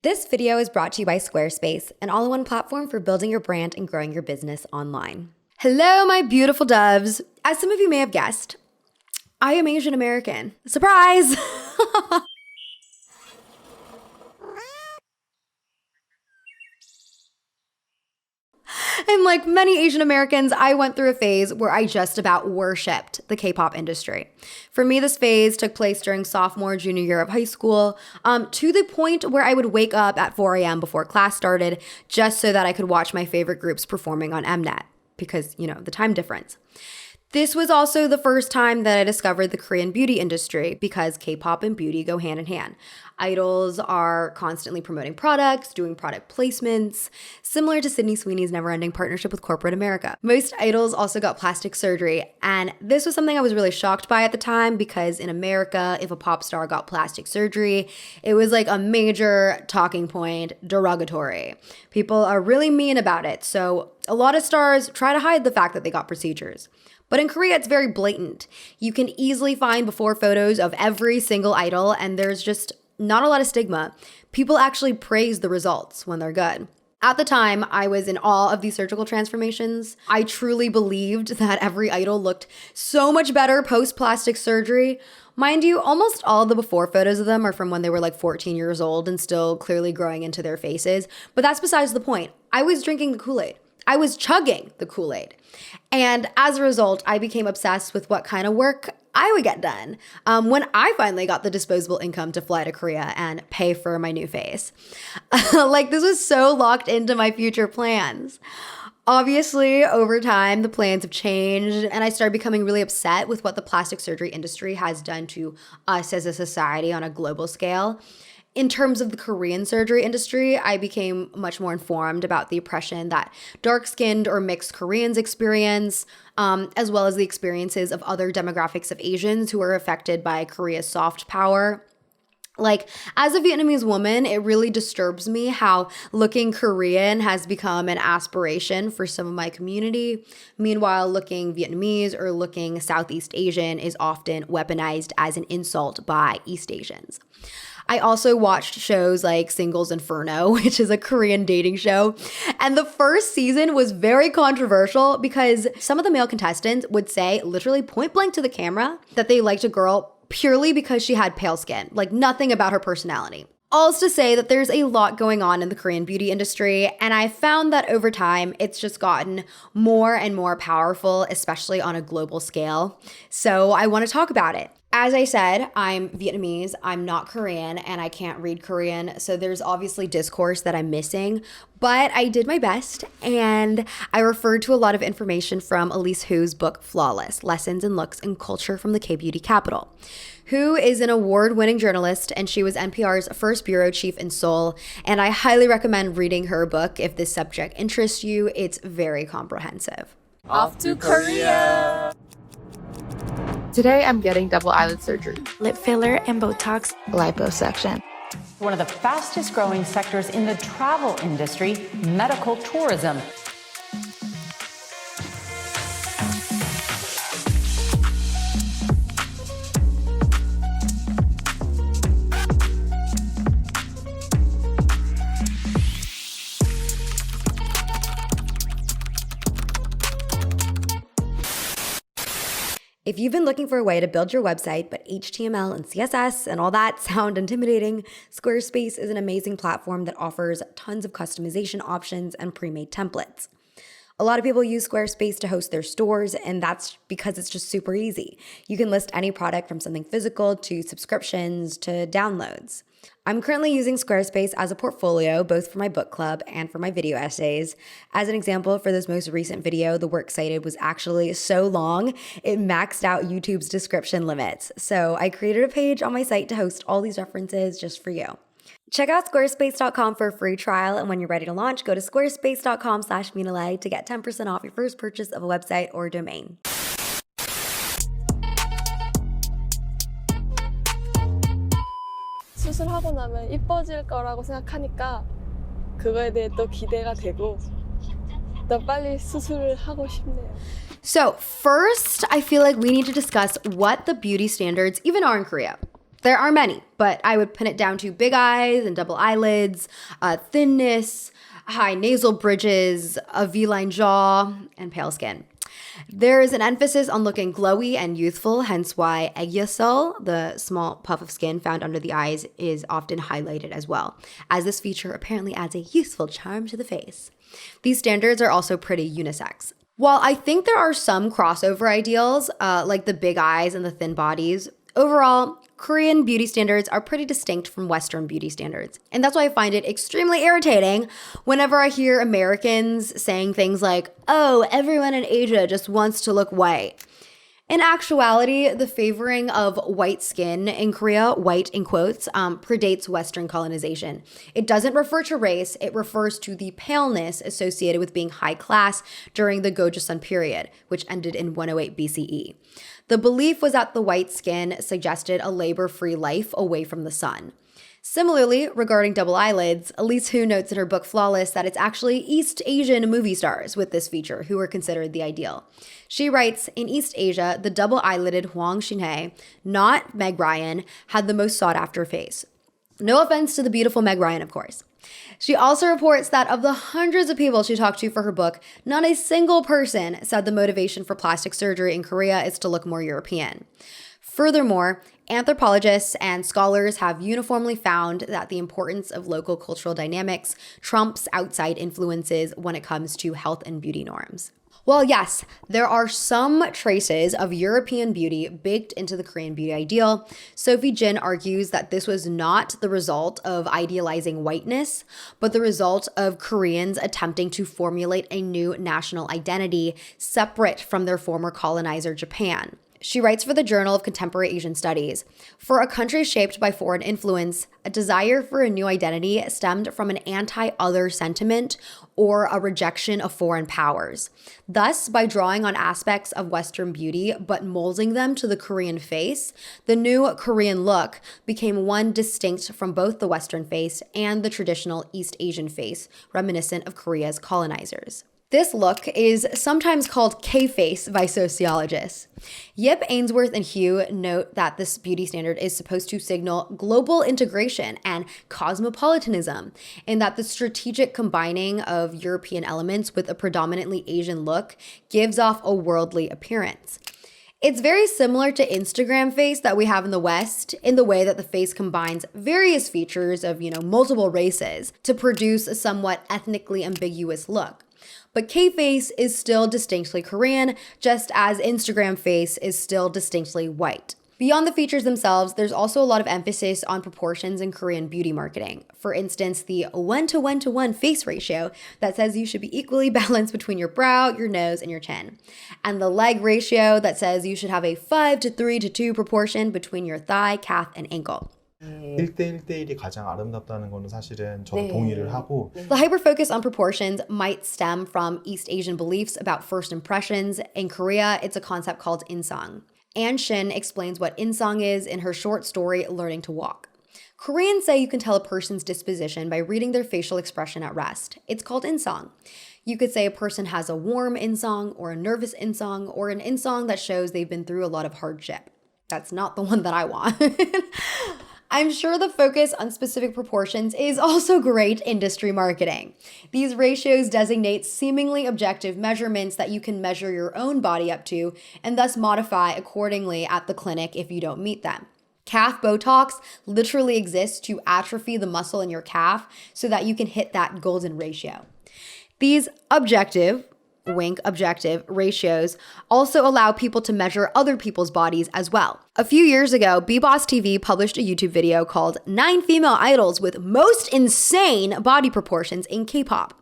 This video is brought to you by Squarespace, an all-in-one platform for building your brand and growing your business online. Hello, my beautiful doves. As some of you may have guessed, I am Asian American. Surprise! And like many Asian Americans, I went through a phase where I just about worshipped the K-pop industry. For me, this phase took place during sophomore, junior year of high school, to the point where I would wake up at 4 a.m. before class started just so that I could watch my favorite groups performing on Mnet because, you know, the time difference. This was also the first time that I discovered the Korean beauty industry because K-pop and beauty go hand in hand. Idols are constantly promoting products, doing product placements, similar to Sydney Sweeney's never-ending partnership with corporate America. Most idols also got plastic surgery, and this was something I was really shocked by at the time because in America, if a pop star got plastic surgery, it was like a major talking point, derogatory. People are really mean about it, so a lot of stars try to hide the fact that they got procedures. But in Korea, it's very blatant. You can easily find before photos of every single idol, and there's just not a lot of stigma. People actually praise the results when they're good. At the time, I was in awe of these surgical transformations. I truly believed that every idol looked so much better post-plastic surgery. Mind you, almost all the before photos of them are from when they were like 14 years old and still clearly growing into their faces. But that's besides the point. I was drinking the Kool-Aid. I was chugging the Kool-Aid. And as a result, I became obsessed with what kind of work I would get done when I finally got the disposable income to fly to Korea and pay for my new face. Like, this was so locked into my future plans. Obviously, over time, the plans have changed, and I started becoming really upset with what the plastic surgery industry has done to us as a society on a global scale. In terms of the Korean surgery industry, I became much more informed about the oppression that dark-skinned or mixed Koreans experience, as well as the experiences of other demographics of Asians who are affected by Korea's soft power. Like, as a Vietnamese woman, it really disturbs me how looking Korean has become an aspiration for some of my community. Meanwhile, looking Vietnamese or looking Southeast Asian is often weaponized as an insult by East Asians. I also watched shows like Singles Inferno, which is a Korean dating show. And the first season was very controversial because some of the male contestants would say, literally point blank to the camera, that they liked a girl purely because she had pale skin, like nothing about her personality. All's to say that there's a lot going on in the Korean beauty industry, and I found that over time, it's just gotten more and more powerful, especially on a global scale. So I want to talk about it. As I said, I'm Vietnamese, I'm not Korean, and I can't read Korean, so there's obviously discourse that I'm missing, but I did my best, and I referred to a lot of information from Elise Hu's book, Flawless: Lessons in Looks and Culture from the K-Beauty Capital. Hu is an award-winning journalist, and she was NPR's first bureau chief in Seoul, and I highly recommend reading her book if this subject interests you. It's very comprehensive. Off to Korea! Today, I'm getting double eyelid surgery, lip filler and Botox, liposuction. One of the fastest growing sectors in the travel industry, medical tourism. If you've been looking for a way to build your website, but HTML and CSS and all that sound intimidating, Squarespace is an amazing platform that offers tons of customization options and pre-made templates. A lot of people use Squarespace to host their stores, and that's because it's just super easy. You can list any product from something physical to subscriptions to downloads. I'm currently using Squarespace as a portfolio, both for my book club and for my video essays. As an example, for this most recent video, the works cited was actually so long, it maxed out YouTube's description limits. So I created a page on my site to host all these references just for you. Check out squarespace.com for a free trial, and when you're ready to launch, go to squarespace.com/Mina to get 10% off your first purchase of a website or domain. 수술하고 나면 이뻐질 거라고 생각하니까 그거에 대해 또 기대가 되고 더 빨리 수술을 하고 싶네요. So first, I feel like we need to discuss what the beauty standards even are in Korea. There are many, but I would pin it down to big eyes and double eyelids, thinness, high nasal bridges, a V-line jaw, and pale skin. There is an emphasis on looking glowy and youthful, hence why aegyasal, the small puff of skin found under the eyes, is often highlighted as well, as this feature apparently adds a youthful charm to the face. These standards are also pretty unisex. While I think there are some crossover ideals, like the big eyes and the thin bodies, overall, Korean beauty standards are pretty distinct from Western beauty standards. And that's why I find it extremely irritating whenever I hear Americans saying things like, oh, everyone in Asia just wants to look white. In actuality, the favoring of white skin in Korea, white in quotes, predates Western colonization. It doesn't refer to race, it refers to the paleness associated with being high class during the Gojoseon period, which ended in 108 BCE. The belief was that the white skin suggested a labor-free life away from the sun. Similarly, regarding double eyelids, Elise notes in her book Flawless that it's actually East Asian movie stars with this feature who are considered the ideal. She writes, in East Asia, the double-eyelided Hwang Shin-hye, not Meg Ryan, had the most sought-after face. No offense to the beautiful Meg Ryan, of course. She also reports that of the hundreds of people she talked to for her book, not a single person said the motivation for plastic surgery in Korea is to look more European. Furthermore, anthropologists and scholars have uniformly found that the importance of local cultural dynamics trumps outside influences when it comes to health and beauty norms. While yes, there are some traces of European beauty baked into the Korean beauty ideal, Sophie Jin argues that this was not the result of idealizing whiteness, but the result of Koreans attempting to formulate a new national identity separate from their former colonizer, Japan. She writes for the Journal of Contemporary Asian Studies, for a country shaped by foreign influence, a desire for a new identity stemmed from an anti-other sentiment or a rejection of foreign powers. Thus, by drawing on aspects of Western beauty but molding them to the Korean face, the new Korean look became one distinct from both the Western face and the traditional East Asian face, reminiscent of Korea's colonizers. This look is sometimes called K-face by sociologists. Yip, Ainsworth, and Hugh note that this beauty standard is supposed to signal global integration and cosmopolitanism, and that the strategic combining of European elements with a predominantly Asian look gives off a worldly appearance. It's very similar to Instagram face that we have in the West in the way that the face combines various features of, multiple races to produce a somewhat ethnically ambiguous look. But K-face is still distinctly Korean, just as Instagram face is still distinctly white. Beyond the features themselves, there's also a lot of emphasis on proportions in Korean beauty marketing. For instance, the 1:1:1 face ratio that says you should be equally balanced between your brow, your nose, and your chin. And the leg ratio that says you should have a 5:3:2 proportion between your thigh, calf, and ankle. 1대1대1이 가장 아름답다는 거는 사실은 저도 동의를 하고 The hyper-focus on proportions might stem from East Asian beliefs about first impressions. In Korea, it's a concept called insang. Ann Shin explains what insang is in her short story, Learning to Walk. Koreans say you can tell a person's disposition by reading their facial expression at rest. It's called insang. You could say a person has a warm insang or a nervous insang or an insang that shows they've been through a lot of hardship. That's not the one that I want. I'm sure the focus on specific proportions is also great industry marketing. These ratios designate seemingly objective measurements that you can measure your own body up to and thus modify accordingly at the clinic if you don't meet them. Calf Botox literally exists to atrophy the muscle in your calf so that you can hit that golden ratio. These objective ratios also allow people to measure other people's bodies as well. A few years ago, BBoss TV published a YouTube video called 9 Female Idols with Most Insane Body Proportions in K-Pop.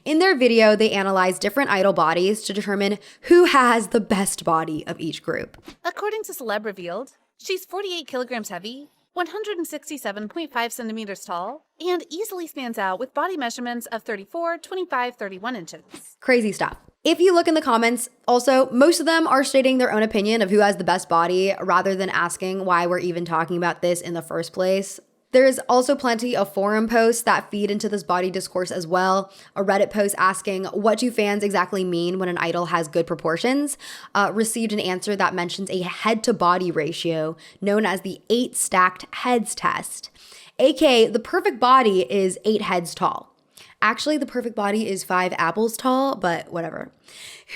In their video, they analyzed different idol bodies to determine who has the best body of each group. According to Celeb Revealed, she's 48 kilograms heavy, 167.5 centimeters tall, and easily stands out with body measurements of 34, 25, 31 inches. Crazy stuff. If you look in the comments, also, most of them are stating their own opinion of who has the best body rather than asking why we're even talking about this in the first place. There's also plenty of forum posts that feed into this body discourse as well. A Reddit post asking, what do fans exactly mean when an idol has good proportions? Received an answer that mentions a head-to-body ratio known as the 8 stacked heads test. AKA, the perfect body is 8 heads tall. Actually, the perfect body is 5 apples tall, but whatever.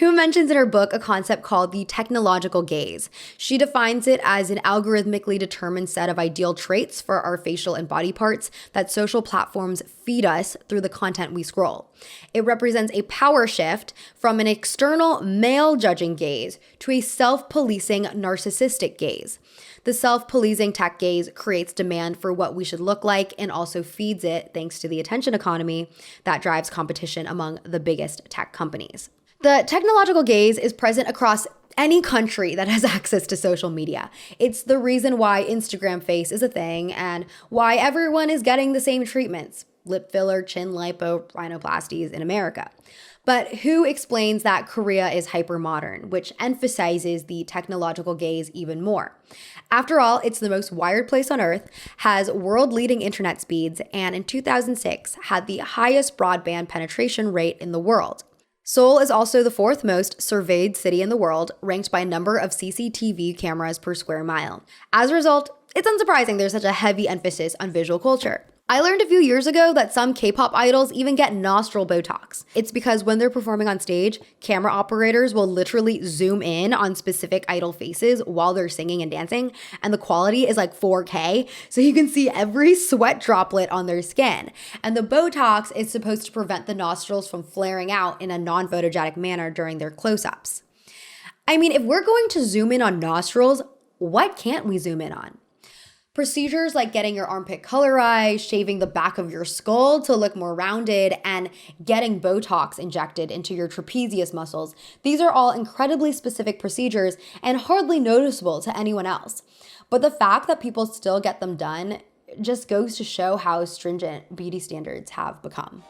Who mentions in her book a concept called the technological gaze. She defines it as an algorithmically determined set of ideal traits for our facial and body parts that social platforms feed us through the content we scroll. It represents a power shift from an external male-judging gaze to a self-policing narcissistic gaze. The self-policing tech gaze creates demand for what we should look like and also feeds it thanks to the attention economy that drives competition among the biggest tech companies. The technological gaze is present across any country that has access to social media. It's the reason why Instagram face is a thing and why everyone is getting the same treatments: lip filler, chin lipo, rhinoplasties in America. But who explains that Korea is hyper-modern, which emphasizes the technological gaze even more? After all, it's the most wired place on earth, has world-leading internet speeds, and in 2006 had the highest broadband penetration rate in the world. Seoul is also the 4th most surveyed city in the world, ranked by number of CCTV cameras per square mile. As a result, it's unsurprising there's such a heavy emphasis on visual culture. I learned a few years ago that some K-pop idols even get nostril Botox. It's because when they're performing on stage, camera operators will literally zoom in on specific idol faces while they're singing and dancing, and the quality is like 4K, so you can see every sweat droplet on their skin. And the Botox is supposed to prevent the nostrils from flaring out in a non-photogenic manner during their close-ups. I mean, if we're going to zoom in on nostrils, what can't we zoom in on? Procedures like getting your armpit colorized, shaving the back of your skull to look more rounded, and getting Botox injected into your trapezius muscles, these are all incredibly specific procedures and hardly noticeable to anyone else. But the fact that people still get them done just goes to show how stringent beauty standards have become.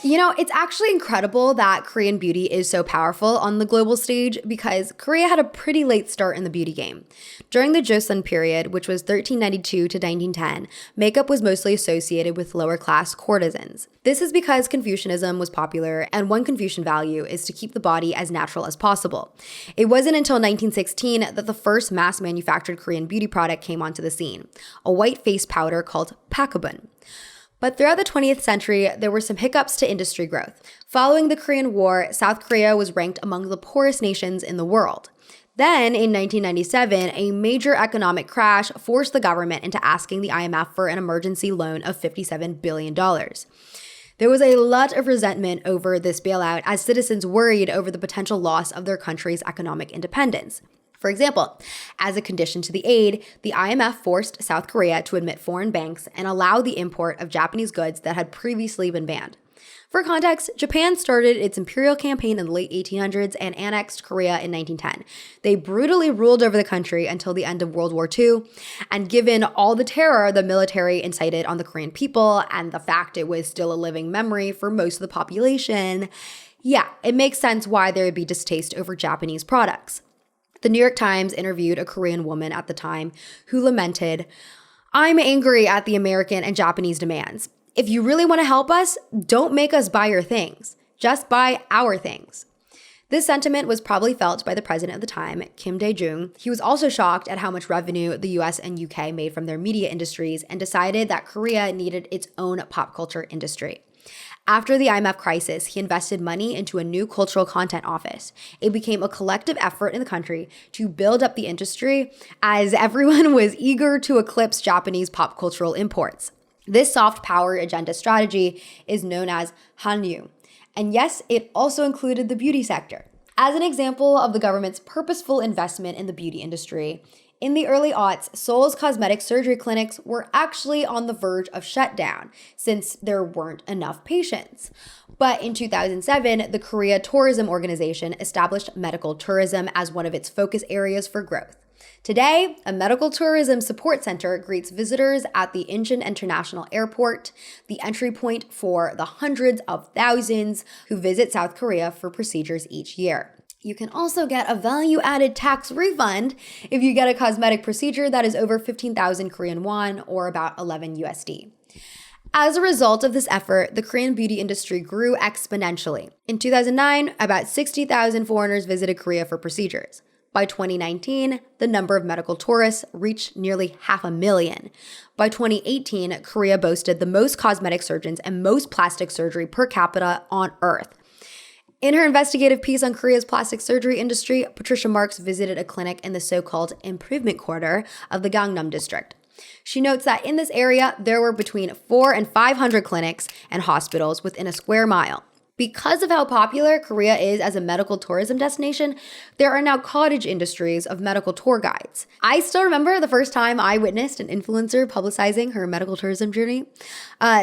You know, it's actually incredible that Korean beauty is so powerful on the global stage because Korea had a pretty late start in the beauty game. During the Joseon period, which was 1392 to 1910, makeup was mostly associated with lower-class courtesans. This is because Confucianism was popular, and one Confucian value is to keep the body as natural as possible. It wasn't until 1916 that the first mass-manufactured Korean beauty product came onto the scene, a white face powder called pakubun. But throughout the 20th century, there were some hiccups to industry growth. Following the Korean War, South Korea was ranked among the poorest nations in the world. Then, in 1997, a major economic crash forced the government into asking the IMF for an emergency loan of $57 billion. There was a lot of resentment over this bailout as citizens worried over the potential loss of their country's economic independence. For example, as a condition to the aid, the IMF forced South Korea to admit foreign banks and allow the import of Japanese goods that had previously been banned. For context, Japan started its imperial campaign in the late 1800s and annexed Korea in 1910. They brutally ruled over the country until the end of World War II, and given all the terror the military incited on the Korean people and the fact it was still a living memory for most of the population, yeah, it makes sense why there would be distaste over Japanese products. The New York Times interviewed a Korean woman at the time who lamented, "I'm angry at the American and Japanese demands. If you really want to help us, don't make us buy your things. Just buy our things." This sentiment was probably felt by the president of the time, Kim Dae-jung. He was also shocked at how much revenue the US and UK made from their media industries and decided that Korea needed its own pop culture industry. After the IMF crisis, he invested money into a new cultural content office. It became a collective effort in the country to build up the industry as everyone was eager to eclipse Japanese pop cultural imports. This soft power agenda strategy is known as Hallyu. And yes, it also included the beauty sector. As an example of the government's purposeful investment in the beauty industry, in the early aughts, Seoul's cosmetic surgery clinics were actually on the verge of shutdown since there weren't enough patients. But in 2007, the Korea Tourism Organization established medical tourism as one of its focus areas for growth. Today, a medical tourism support center greets visitors at the Incheon International Airport, the entry point for the hundreds of thousands who visit South Korea for procedures each year. You can also get a value-added tax refund if you get a cosmetic procedure that is over 15,000 Korean won or about 11 USD. As a result of this effort, the Korean beauty industry grew exponentially. In 2009, about 60,000 foreigners visited Korea for procedures. By 2019, the number of medical tourists reached nearly 500,000. By 2018, Korea boasted the most cosmetic surgeons and most plastic surgery per capita on Earth. In her investigative piece on Korea's plastic surgery industry, Patricia Marks visited a clinic in the so-called improvement quarter of the Gangnam district. She notes that in this area, there were between 400 and 500 clinics and hospitals within a square mile. Because of how popular Korea is as a medical tourism destination, there are now cottage industries of medical tour guides. I still remember the first time I witnessed an influencer publicizing her medical tourism journey.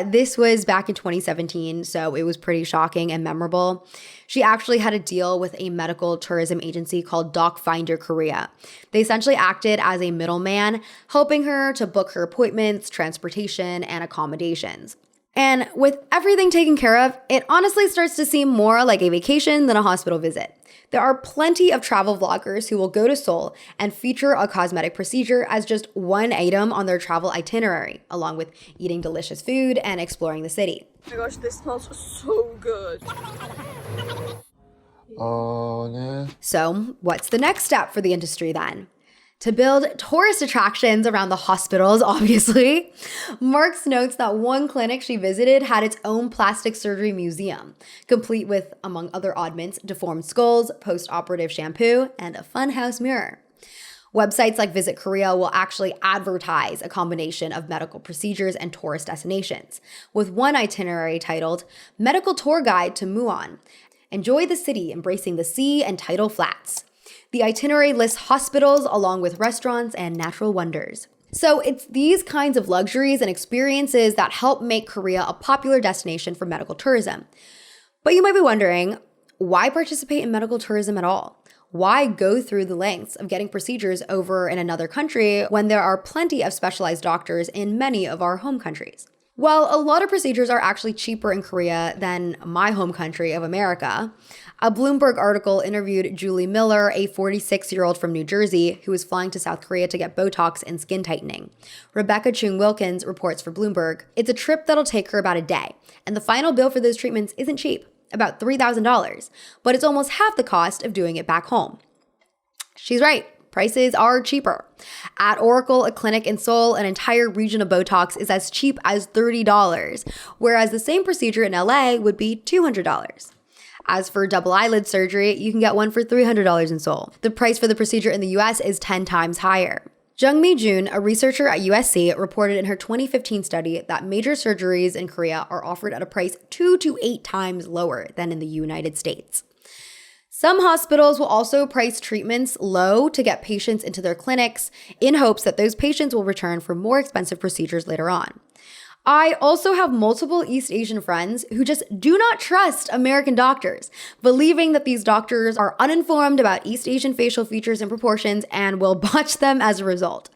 This was back in 2017, so it was pretty shocking and memorable. She actually had a deal with a medical tourism agency called Doc Finder Korea. They essentially acted as a middleman, helping her to book her appointments, transportation, and accommodations. And with everything taken care of, it honestly starts to seem more like a vacation than a hospital visit. There are plenty of travel vloggers who will go to Seoul and feature a cosmetic procedure as just one item on their travel itinerary, along with eating delicious food and exploring the city. Oh my gosh, this smells so good. 네. So, what's the next step for the industry then? To build tourist attractions around the hospitals, obviously. Marks notes that one clinic she visited had its own plastic surgery museum, complete with, among other oddments, deformed skulls, post-operative shampoo, and a funhouse mirror. Websites like Visit Korea will actually advertise a combination of medical procedures and tourist destinations, with one itinerary titled Medical Tour Guide to Muon. Enjoy the city embracing the sea and tidal flats. The itinerary lists hospitals along with restaurants and natural wonders. So it's these kinds of luxuries and experiences that help make Korea a popular destination for medical tourism. But you might be wondering, why participate in medical tourism at all? Why go through the lengths of getting procedures over in another country when there are plenty of specialized doctors in many of our home countries? Well, a lot of procedures are actually cheaper in Korea than my home country of America. A Bloomberg article interviewed Julie Miller, a 46-year-old from New Jersey who was flying to South Korea to get Botox and skin tightening. Rebecca Chung-Wilkins reports for Bloomberg. It's a trip that'll take her about a day, and the final bill for those treatments isn't cheap, about $3,000, but it's almost half the cost of doing it back home. She's right. Prices are cheaper. At Oracle, a clinic in Seoul, an entire region of Botox is as cheap as $30, whereas the same procedure in LA would be $200. As for double eyelid surgery, you can get one for $300 in Seoul. The price for the procedure in the US is 10 times higher. Jungmi Jun, a researcher at USC, reported in her 2015 study that major surgeries in Korea are offered at a price 2 to 8 times lower than in the United States. Some hospitals will also price treatments low to get patients into their clinics in hopes that those patients will return for more expensive procedures later on. I also have multiple East Asian friends who just do not trust American doctors, believing that these doctors are uninformed about East Asian facial features and proportions and will botch them as a result.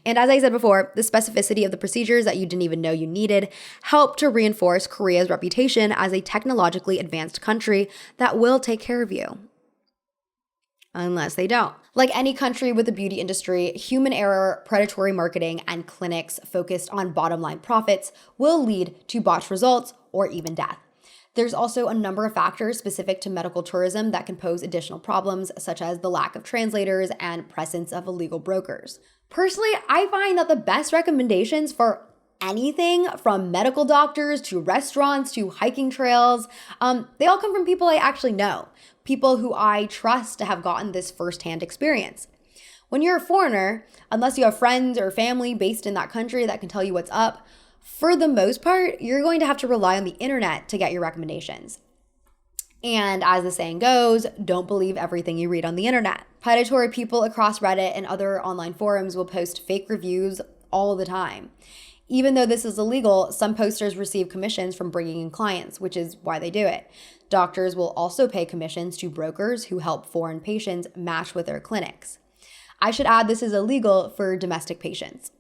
And as I said before, the specificity of the procedures that you didn't even know you needed help to reinforce Korea's reputation as a technologically advanced country that will take care of you. Unless they don't. Like any country with a beauty industry, human error, predatory marketing, and clinics focused on bottom line profits will lead to botched results or even death. There's also a number of factors specific to medical tourism that can pose additional problems, such as the lack of translators and presence of illegal brokers. Personally, I find that the best recommendations for anything from medical doctors to restaurants to hiking trails, they all come from people I actually know, people who I trust to have gotten this firsthand experience. When you're a foreigner, unless you have friends or family based in that country that can tell you what's up, for the most part, you're going to have to rely on the internet to get your recommendations. And as the saying goes, don't believe everything you read on the internet. Predatory people across Reddit and other online forums will post fake reviews all the time. Even though this is illegal, some posters receive commissions from bringing in clients, which is why they do it. Doctors will also pay commissions to brokers who help foreign patients match with their clinics. I should add this is illegal for domestic patients.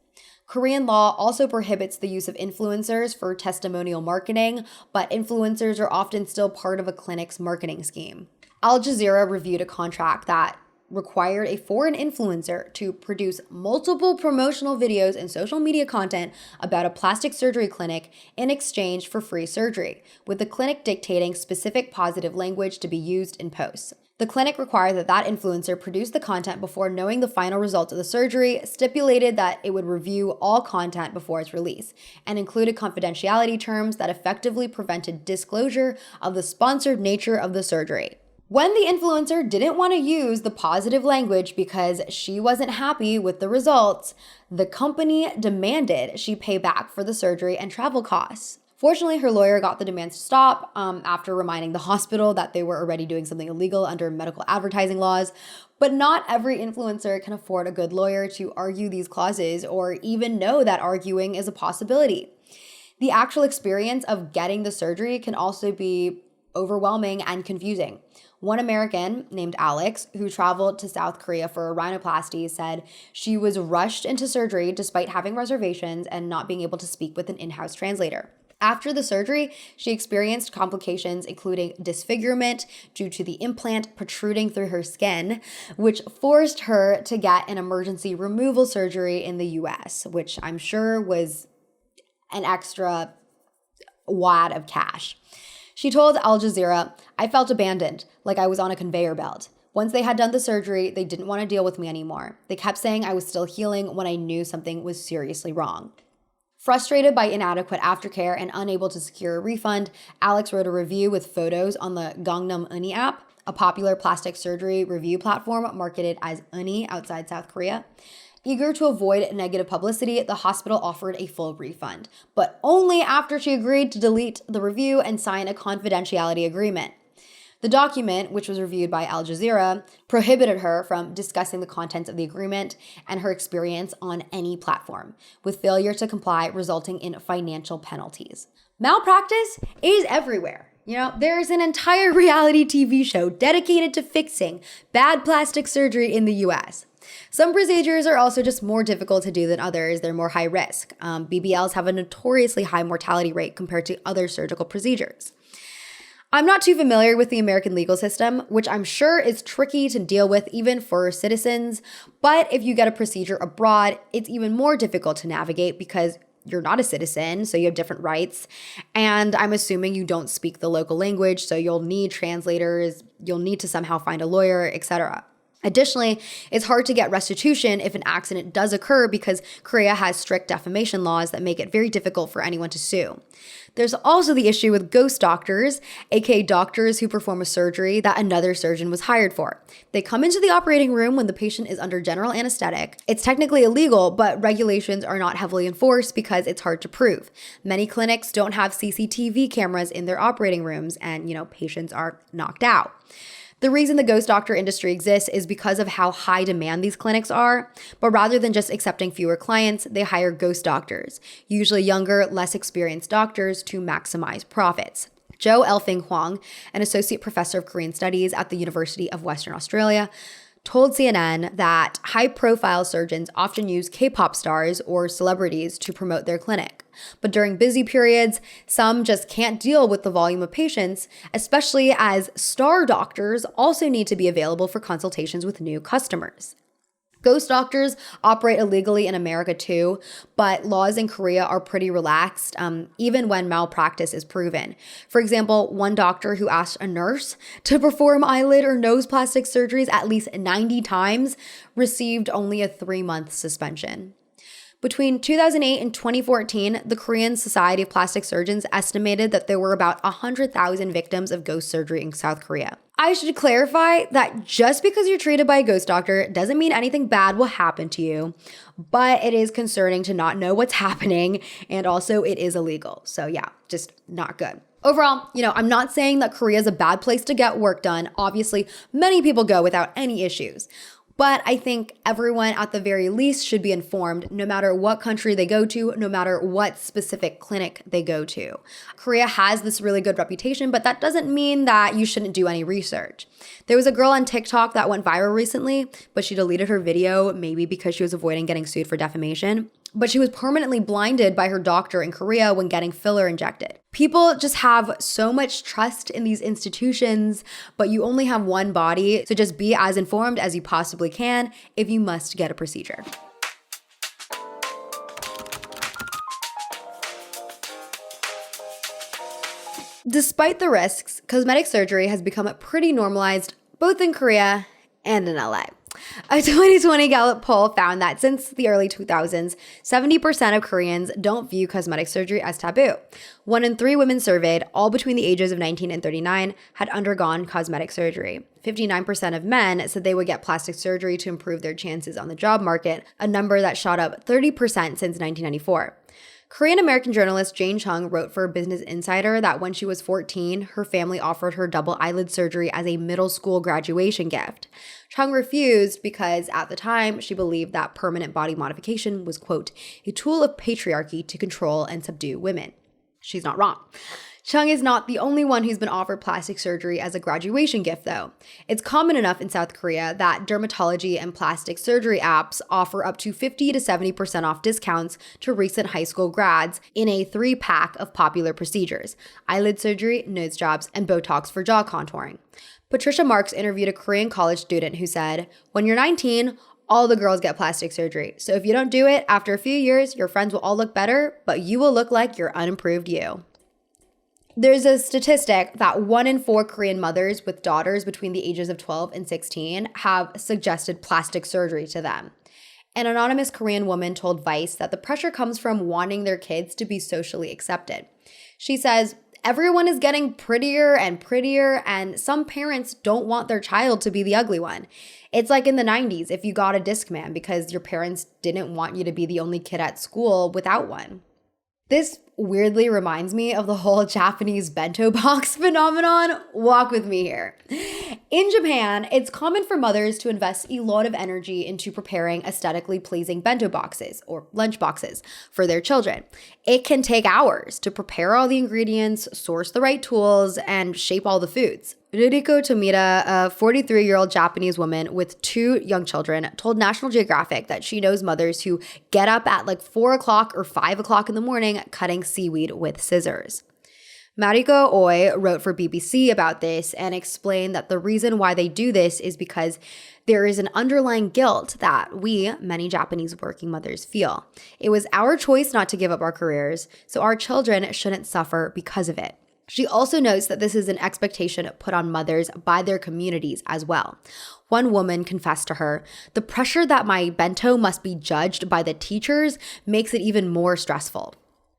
Korean law also prohibits the use of influencers for testimonial marketing, but influencers are often still part of a clinic's marketing scheme. Al Jazeera reviewed a contract that required a foreign influencer to produce multiple promotional videos and social media content about a plastic surgery clinic in exchange for free surgery, with the clinic dictating specific positive language to be used in posts. The clinic required that that influencer produce the content before knowing the final results of the surgery, stipulated that it would review all content before its release, and included confidentiality terms that effectively prevented disclosure of the sponsored nature of the surgery. When the influencer didn't want to use the positive language because she wasn't happy with the results, the company demanded she pay back for the surgery and travel costs. Fortunately, her lawyer got the demands to stop after reminding the hospital that they were already doing something illegal under medical advertising laws. But not every influencer can afford a good lawyer to argue these clauses or even know that arguing is a possibility. The actual experience of getting the surgery can also be overwhelming and confusing. One American named Alex, who traveled to South Korea for a rhinoplasty, said she was rushed into surgery despite having reservations and not being able to speak with an in-house translator. After the surgery, she experienced complications including disfigurement due to the implant protruding through her skin, which forced her to get an emergency removal surgery in the US, which I'm sure was an extra wad of cash. She told Al Jazeera, "I felt abandoned, like I was on a conveyor belt. Once they had done the surgery, they didn't want to deal with me anymore. They kept saying I was still healing when I knew something was seriously wrong." Frustrated by inadequate aftercare and unable to secure a refund, Alex wrote a review with photos on the Gangnam Uni app, a popular plastic surgery review platform marketed as Uni outside South Korea. Eager to avoid negative publicity, the hospital offered a full refund, but only after she agreed to delete the review and sign a confidentiality agreement. The document, which was reviewed by Al Jazeera, prohibited her from discussing the contents of the agreement and her experience on any platform, with failure to comply resulting in financial penalties. Malpractice is everywhere. There's an entire reality TV show dedicated to fixing bad plastic surgery in the US. Some procedures are also just more difficult to do than others. They're more high risk. BBLs have a notoriously high mortality rate compared to other surgical procedures. I'm not too familiar with the American legal system, which I'm sure is tricky to deal with even for citizens. But if you get a procedure abroad, it's even more difficult to navigate because you're not a citizen, so you have different rights. And I'm assuming you don't speak the local language, so you'll need translators, you'll need to somehow find a lawyer, etc. Additionally, it's hard to get restitution if an accident does occur because Korea has strict defamation laws that make it very difficult for anyone to sue. There's also the issue with ghost doctors, aka doctors who perform a surgery that another surgeon was hired for. They come into the operating room when the patient is under general anesthetic. It's technically illegal, but regulations are not heavily enforced because it's hard to prove. Many clinics don't have CCTV cameras in their operating rooms and, patients are knocked out. The reason the ghost doctor industry exists is because of how high demand these clinics are, but rather than just accepting fewer clients, they hire ghost doctors, usually younger, less experienced doctors to maximize profits. Joe Elfing Huang, an associate professor of Korean studies at the University of Western Australia, told CNN that high-profile surgeons often use K-pop stars or celebrities to promote their clinic. But during busy periods, some just can't deal with the volume of patients, especially as star doctors also need to be available for consultations with new customers. Ghost doctors operate illegally in America too, but laws in Korea are pretty relaxed, even when malpractice is proven. For example, one doctor who asked a nurse to perform eyelid or nose plastic surgeries at least 90 times received only a 3-month suspension. Between 2008 and 2014, the Korean Society of Plastic Surgeons estimated that there were about 100,000 victims of ghost surgery in South Korea. I should clarify that just because you're treated by a ghost doctor doesn't mean anything bad will happen to you, but it is concerning to not know what's happening, and also it is illegal. So yeah, just not good. Overall, I'm not saying that Korea is a bad place to get work done. Obviously, many people go without any issues. But I think everyone at the very least should be informed no matter what country they go to, no matter what specific clinic they go to. Korea has this really good reputation, but that doesn't mean that you shouldn't do any research. There was a girl on TikTok that went viral recently, but she deleted her video, maybe because she was avoiding getting sued for defamation. but she was permanently blinded by her doctor in Korea when getting filler injected. People just have so much trust in these institutions, but you only have one body, so just be as informed as you possibly can if you must get a procedure. Despite the risks, cosmetic surgery has become pretty normalized both in Korea and in LA. A 2020 Gallup poll found that since the early 2000s, 70% of Koreans don't view cosmetic surgery as taboo. 1 in 3 women surveyed, all between the ages of 19 and 39, had undergone cosmetic surgery. 59% of men said they would get plastic surgery to improve their chances on the job market, a number that shot up 30% since 1994. Korean-American journalist Jane Chung wrote for Business Insider that when she was 14, her family offered her double eyelid surgery as a middle school graduation gift. Chung refused because at the time, she believed that permanent body modification was, quote, a tool of patriarchy to control and subdue women. She's not wrong. Chung is not the only one who's been offered plastic surgery as a graduation gift, though. It's common enough in South Korea that dermatology and plastic surgery apps offer up to 50 to 70% off discounts to recent high school grads in a 3-pack of popular procedures: eyelid surgery, nose jobs, and Botox for jaw contouring. Patricia Marks interviewed a Korean college student who said, "When you're 19, all the girls get plastic surgery. So if you don't do it, after a few years, your friends will all look better, but you will look like your unimproved you." There's a statistic that 1 in 4 Korean mothers with daughters between the ages of 12 and 16 have suggested plastic surgery to them. An anonymous Korean woman told Vice that the pressure comes from wanting their kids to be socially accepted. She says, "Everyone is getting prettier, and some parents don't want their child to be the ugly one. It's like in the 90s if you got a Discman because your parents didn't want you to be the only kid at school without one." This weirdly reminds me of the whole Japanese bento box phenomenon. Walk with me here. In Japan, it's common for mothers to invest a lot of energy into preparing aesthetically pleasing bento boxes or lunch boxes for their children. It can take hours to prepare all the ingredients, source the right tools, and shape all the foods. Ruriko Tomita, a 43-year-old Japanese woman with 2 young children, told National Geographic that she knows mothers who get up at like 4 o'clock or 5 o'clock in the morning cutting seaweed with scissors. Mariko Oi wrote for BBC about this and explained that the reason why they do this is because there is an underlying guilt that we, many Japanese working mothers, feel. It was our choice not to give up our careers, so our children shouldn't suffer because of it. She also notes that this is an expectation put on mothers by their communities as well. One woman confessed to her, "The pressure that my bento must be judged by the teachers makes it even more stressful."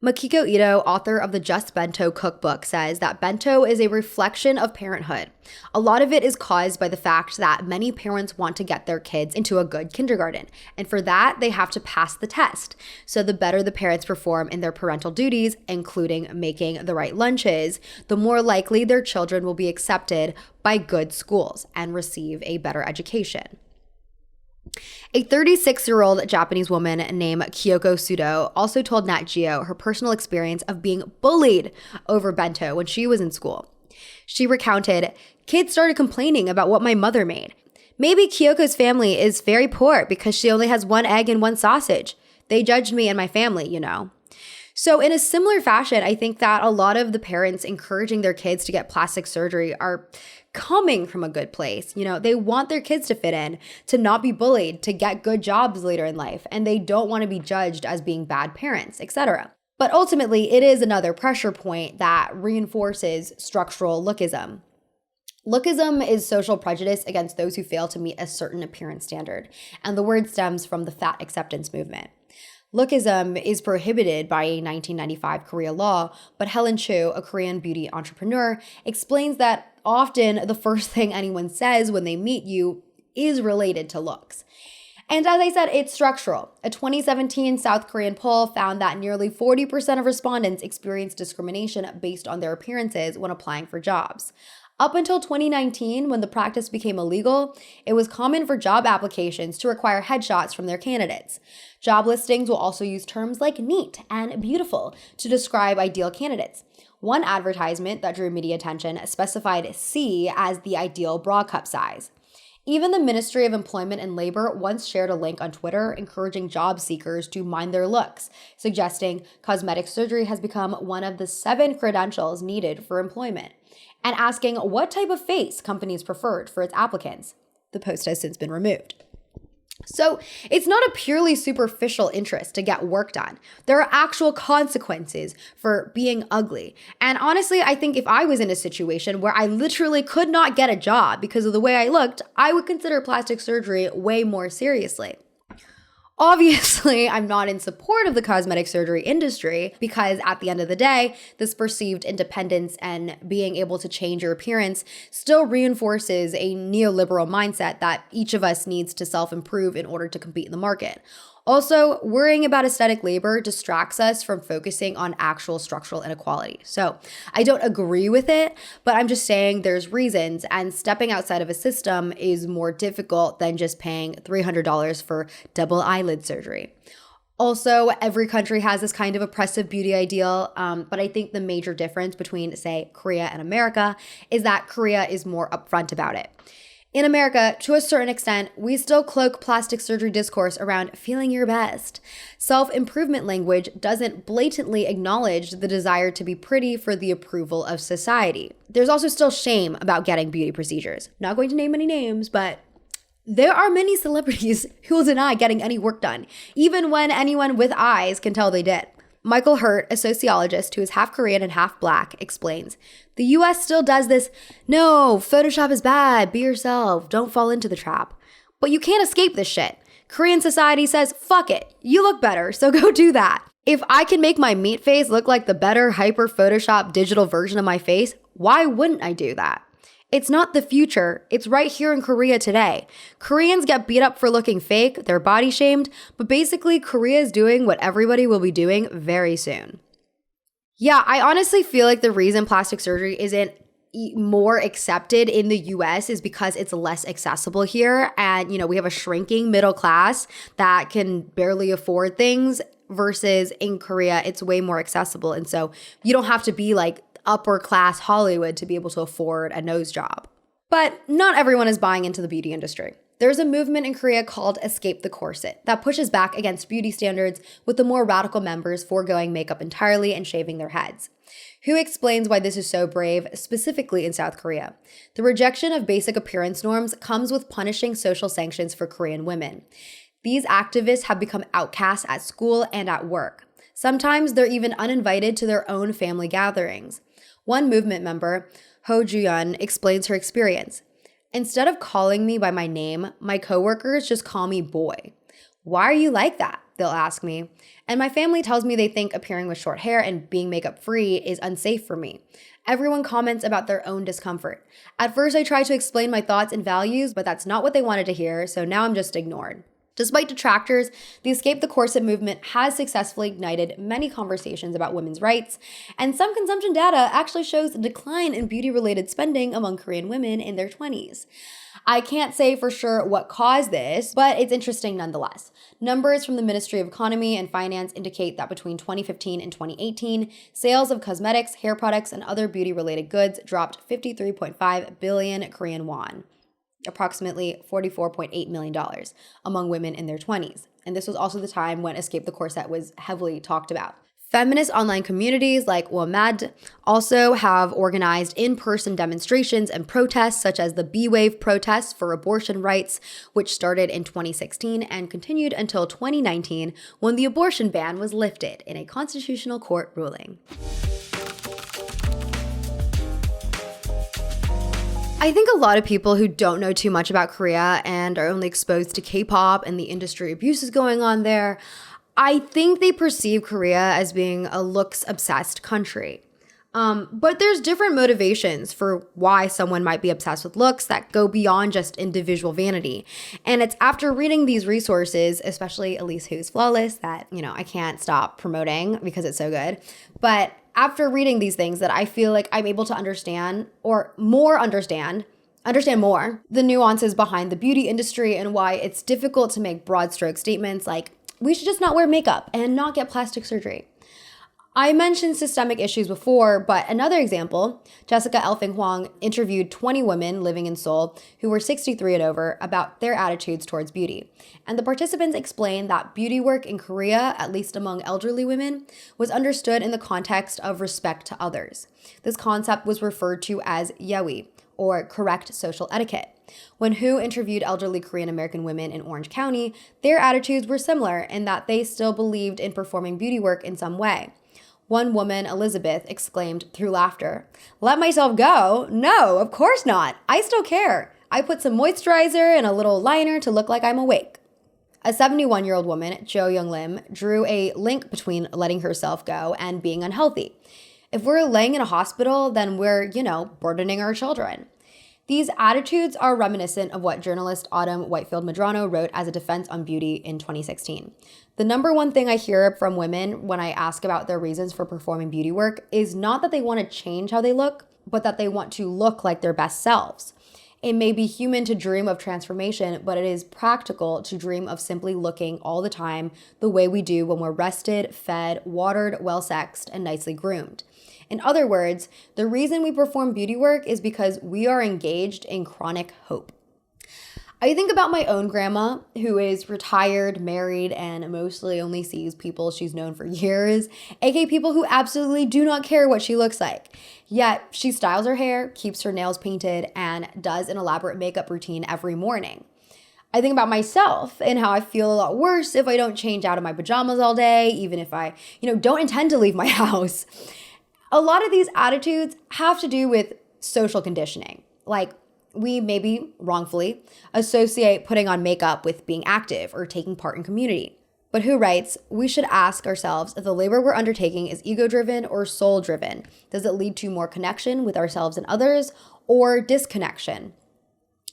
Makiko Ito, author of the Just Bento cookbook, says that bento is a reflection of parenthood. A lot of it is caused by the fact that many parents want to get their kids into a good kindergarten, and for that, they have to pass the test. So the better the parents perform in their parental duties, including making the right lunches, the more likely their children will be accepted by good schools and receive a better education. A 36-year-old Japanese woman named Kyoko Sudo also told Nat Geo her personal experience of being bullied over bento when she was in school. She recounted, "Kids started complaining about what my mother made. Maybe Kyoko's family is very poor because she only has 1 egg and 1 sausage. They judged me and my family, you know." So in a similar fashion, I think that a lot of the parents encouraging their kids to get plastic surgery are coming from a good place. You know, they want their kids to fit in, to not be bullied, to get good jobs later in life, and they don't want to be judged as being bad parents, etc. But ultimately, it is another pressure point that reinforces structural lookism. Lookism is social prejudice against those who fail to meet a certain appearance standard, and the word stems from the fat acceptance movement. Lookism is prohibited by a 1995 Korea law, but Helen Chu, a Korean beauty entrepreneur, explains that often the first thing anyone says when they meet you is related to looks. And as I said, it's structural. A 2017 South Korean poll found that nearly 40% of respondents experienced discrimination based on their appearances when applying for jobs. Up until 2019, when the practice became illegal, it was common for job applications to require headshots from their candidates. Job listings will also use terms like neat and beautiful to describe ideal candidates. One advertisement that drew media attention specified C as the ideal bra cup size. Even the Ministry of Employment and Labor once shared a link on Twitter encouraging job seekers to mind their looks, suggesting cosmetic surgery has become one of the 7 credentials needed for employment, and asking what type of face companies preferred for its applicants. The post has since been removed. So it's not a purely superficial interest to get work done. There are actual consequences for being ugly. And honestly, I think if I was in a situation where I literally could not get a job because of the way I looked, I would consider plastic surgery way more seriously. Obviously, I'm not in support of the cosmetic surgery industry because at the end of the day, this perceived independence and being able to change your appearance still reinforces a neoliberal mindset that each of us needs to self-improve in order to compete in the market. Also, worrying about aesthetic labor distracts us from focusing on actual structural inequality. So I don't agree with it, but I'm just saying there's reasons, and stepping outside of a system is more difficult than just paying $300 for double eyelid surgery. Also, every country has this kind of oppressive beauty ideal, but I think the major difference between, say, Korea and America is that Korea is more upfront about it. In America, to a certain extent, we still cloak plastic surgery discourse around feeling your best. Self-improvement language doesn't blatantly acknowledge the desire to be pretty for the approval of society. There's also still shame about getting beauty procedures. Not going to name any names, but there are many celebrities who will deny getting any work done, even when anyone with eyes can tell they did. Michael Hurt, a sociologist who is half Korean and half Black, explains, the US still does this, no, Photoshop is bad, be yourself, don't fall into the trap. But you can't escape this shit. Korean society says, fuck it, you look better, so go do that. If I can make my meat face look like the better hyper Photoshop digital version of my face, why wouldn't I do that? It's not the future, it's right here in Korea today. Koreans get beat up for looking fake, they're body shamed, but basically Korea is doing what everybody will be doing very soon. Yeah, I honestly feel like the reason plastic surgery isn't more accepted in the US is because it's less accessible here. And, we have a shrinking middle class that can barely afford things versus in Korea, it's way more accessible. And so you don't have to be like upper class Hollywood to be able to afford a nose job. But not everyone is buying into the beauty industry. There's a movement in Korea called Escape the Corset that pushes back against beauty standards, with the more radical members foregoing makeup entirely and shaving their heads. Who explains why this is so brave, specifically in South Korea? The rejection of basic appearance norms comes with punishing social sanctions for Korean women. These activists have become outcasts at school and at work. Sometimes they're even uninvited to their own family gatherings. One movement member, Ho Ju-yeon, explains her experience. Instead of calling me by my name, my coworkers just call me boy. Why are you like that? They'll ask me. And my family tells me they think appearing with short hair and being makeup free is unsafe for me. Everyone comments about their own discomfort. At first I tried to explain my thoughts and values, but that's not what they wanted to hear, so now I'm just ignored. Despite detractors, the Escape the Corset movement has successfully ignited many conversations about women's rights, and some consumption data actually shows a decline in beauty-related spending among Korean women in their 20s. I can't say for sure what caused this, but it's interesting nonetheless. Numbers from the Ministry of Economy and Finance indicate that between 2015 and 2018, sales of cosmetics, hair products, and other beauty-related goods dropped 53.5 billion Korean won. Approximately $44.8 million among women in their 20s. And this was also the time when Escape the Corset was heavily talked about. Feminist online communities like WOMAD also have organized in-person demonstrations and protests, such as the B-Wave protests for abortion rights, which started in 2016 and continued until 2019 when the abortion ban was lifted in a constitutional court ruling. I think a lot of people who don't know too much about Korea and are only exposed to K-pop and the industry abuses going on there, I think they perceive Korea as being a looks-obsessed country. But there's different motivations for why someone might be obsessed with looks that go beyond just individual vanity. And it's after reading these resources, especially Elise Who's Flawless, that, I can't stop promoting because it's so good. But after reading these things that I feel like I'm able to understand more the nuances behind the beauty industry and why it's difficult to make broad stroke statements like, we should just not wear makeup and not get plastic surgery. I mentioned systemic issues before, but another example, Jessica Elfing Huang interviewed 20 women living in Seoul who were 63 and over about their attitudes towards beauty. And the participants explained that beauty work in Korea, at least among elderly women, was understood in the context of respect to others. This concept was referred to as yewi, or correct social etiquette. When WHO interviewed elderly Korean American women in Orange County, their attitudes were similar in that they still believed in performing beauty work in some way. One woman, Elizabeth, exclaimed through laughter, "Let myself go? No, of course not. I still care. I put some moisturizer and a little liner to look like I'm awake." A 71-year-old woman, Jo Young Lim, drew a link between letting herself go and being unhealthy. If we're laying in a hospital, then we're, burdening our children. These attitudes are reminiscent of what journalist Autumn Whitefield Medrano wrote as a defense on beauty in 2016. The number one thing I hear from women when I ask about their reasons for performing beauty work is not that they want to change how they look, but that they want to look like their best selves. It may be human to dream of transformation, but it is practical to dream of simply looking all the time the way we do when we're rested, fed, watered, well-sexed, and nicely groomed. In other words, the reason we perform beauty work is because we are engaged in chronic hope. I think about my own grandma, who is retired, married, and mostly only sees people she's known for years, aka people who absolutely do not care what she looks like. Yet, she styles her hair, keeps her nails painted, and does an elaborate makeup routine every morning. I think about myself and how I feel a lot worse if I don't change out of my pajamas all day, even if I, don't intend to leave my house. A lot of these attitudes have to do with social conditioning. Like, we maybe wrongfully associate putting on makeup with being active or taking part in community. But WHO writes, we should ask ourselves if the labor we're undertaking is ego-driven or soul-driven. Does it lead to more connection with ourselves and others, or disconnection?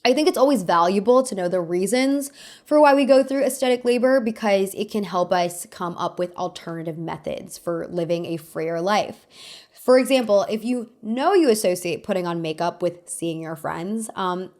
I think it's always valuable to know the reasons for why we go through aesthetic labor because it can help us come up with alternative methods for living a freer life. For example, if you associate putting on makeup with seeing your friends,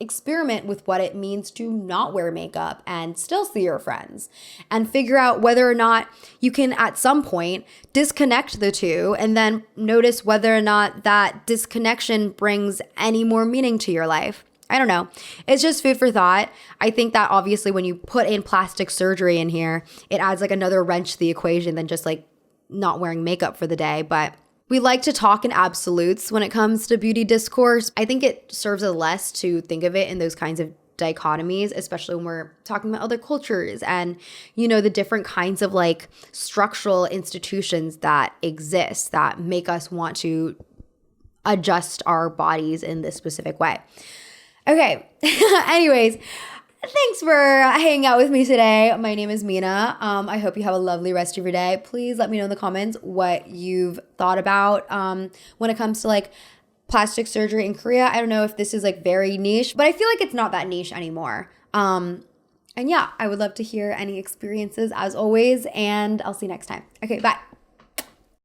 experiment with what it means to not wear makeup and still see your friends, and figure out whether or not you can at some point disconnect the two, and then notice whether or not that disconnection brings any more meaning to your life. I don't know. It's just food for thought. I think that obviously when you put in plastic surgery in here, it adds like another wrench to the equation than just like not wearing makeup for the day. But we like to talk in absolutes when it comes to beauty discourse. I think it serves us less to think of it in those kinds of dichotomies, especially when we're talking about other cultures and, the different kinds of like structural institutions that exist that make us want to adjust our bodies in this specific way. Okay, anyways, thanks for hanging out with me today. My name is Mina. I hope you have a lovely rest of your day. Please let me know in the comments what you've thought about when it comes to like plastic surgery in Korea. I don't know if this is like very niche, but I feel like it's not that niche anymore. And yeah, I would love to hear any experiences as always, and I'll see you next time. Okay, bye.